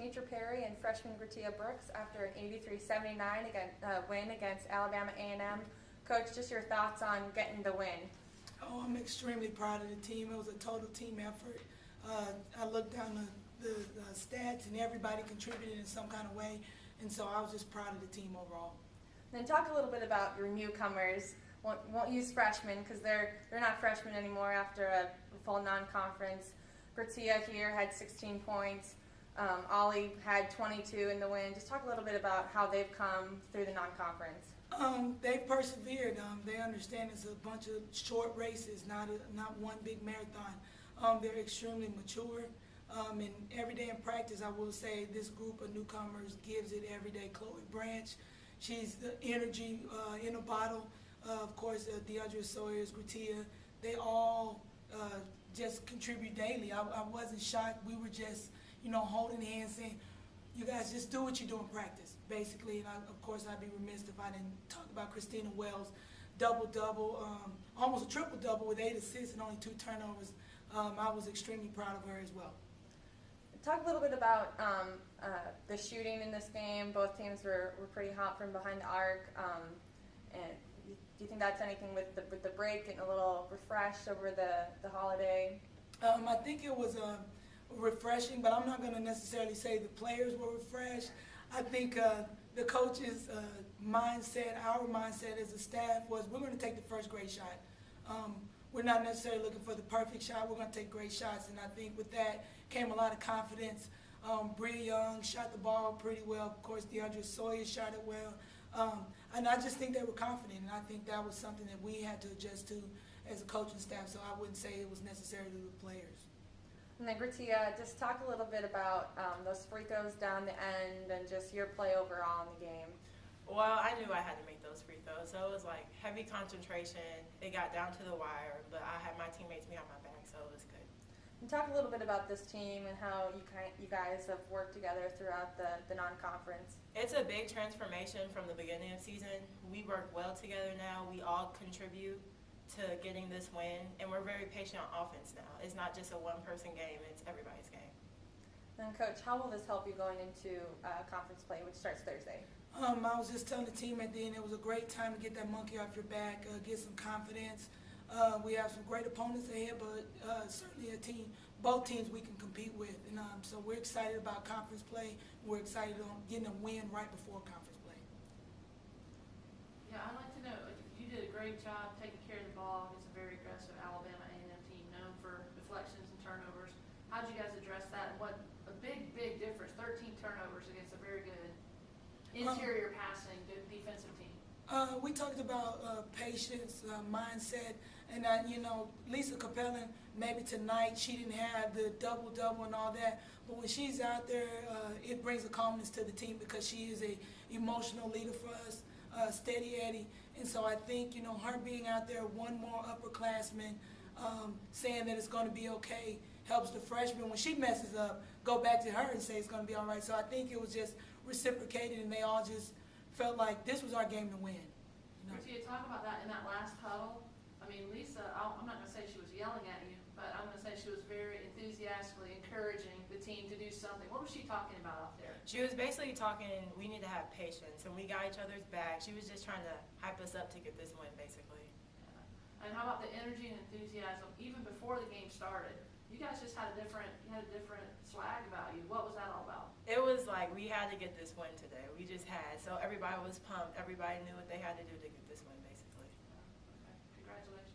Nitra and freshman Gratia Brooks after an 83-79 win against Alabama A&M. Coach, just your thoughts on getting the win. Oh, I'm extremely proud of the team. It was a total team effort. I looked down the stats, and everybody contributed in some kind of way, and so I was just proud of the team overall. Then talk a little bit about your newcomers. Won't use freshmen because they're not freshmen anymore after a full non-conference. Gratia here had 16 points. Ollie had 22 in the win. Just talk a little bit about how they've come through the non-conference. They've persevered. They understand it's a bunch of short races, not one big marathon. They're extremely mature. And every day in practice, I will say this group of newcomers gives it every day. Chloe Branch, she's the energy in a bottle. Of course, DeAndre Sawyers, Gratia, they all just contribute daily. I wasn't shocked. We were just, holding hands saying, you guys just do what you do in practice, basically. And of course, I'd be remiss if I didn't talk about Christina Wells, double-double, almost a triple-double with 8 assists and only 2 turnovers. I was extremely proud of her as well. Talk a little bit about the shooting in this game. Both teams were pretty hot from behind the arc. And do you think that's anything with the break, getting a little refreshed over the holiday? I think it was refreshing, but I'm not going to necessarily say the players were refreshed. I think the coaches' mindset, our mindset as a staff was we're going to take the first great shot. We're not necessarily looking for the perfect shot. We're going to take great shots, and I think with that came a lot of confidence. Bree Young shot the ball pretty well. Of course, DeAndre Sawyers shot it well. And I just think they were confident, and I think that was something that we had to adjust to as a coaching staff, so I wouldn't say it was necessarily the players. And then Gratia, just talk a little bit about those free throws down the end and just your play overall in the game. Well, I knew I had to make those free throws, so it was like heavy concentration. It got down to the wire, but I had my teammates behind my back, so it was good. And talk a little bit about this team and how you guys have worked together throughout the non-conference. It's a big transformation from the beginning of the season. We work well together now. We all contribute to getting this win, and we're very patient on offense now. It's not just a one-person game, it's everybody's game. And Coach, how will this help you going into conference play, which starts Thursday? I was just telling the team at the end it was a great time to get that monkey off your back, get some confidence. We have some great opponents ahead, but certainly both teams we can compete with. And so we're excited about conference play. We're excited on getting a win right before conference play. Yeah, I'd like to know, you did a great job taking care of the ball against a very aggressive Alabama A&M team known for deflections and turnovers. How did you guys address that? And what a big difference, 13 turnovers against a very good interior passing defensive team. We talked about patience, mindset, and Lisa Capellan, maybe tonight she didn't have the double-double and all that, but when she's out there, it brings a calmness to the team because she is a emotional leader for us, steady Eddie, and so I think, her being out there, one more upperclassman, saying that it's going to be okay, helps the freshman, when she messes up, go back to her and say it's going to be all right. So I think it was just reciprocated, and they all just felt like this was our game to win. Gratia, talk about that in that last huddle. I mean, Lisa, I'm not going to say she was yelling at you, but I'm going to say she was very enthusiastically encouraging the team to do something. What was she talking about out there? She was basically talking, we need to have patience, and we got each other's back. She was just trying to hype us up to get this win, basically. Yeah. And how about the energy and enthusiasm even before the game started? You guys just had a different swag about you. What was that all about? It was like we had to get this win today. We just had. So everybody was pumped. Everybody knew what they had to do to get this win, basically. Okay. Congratulations.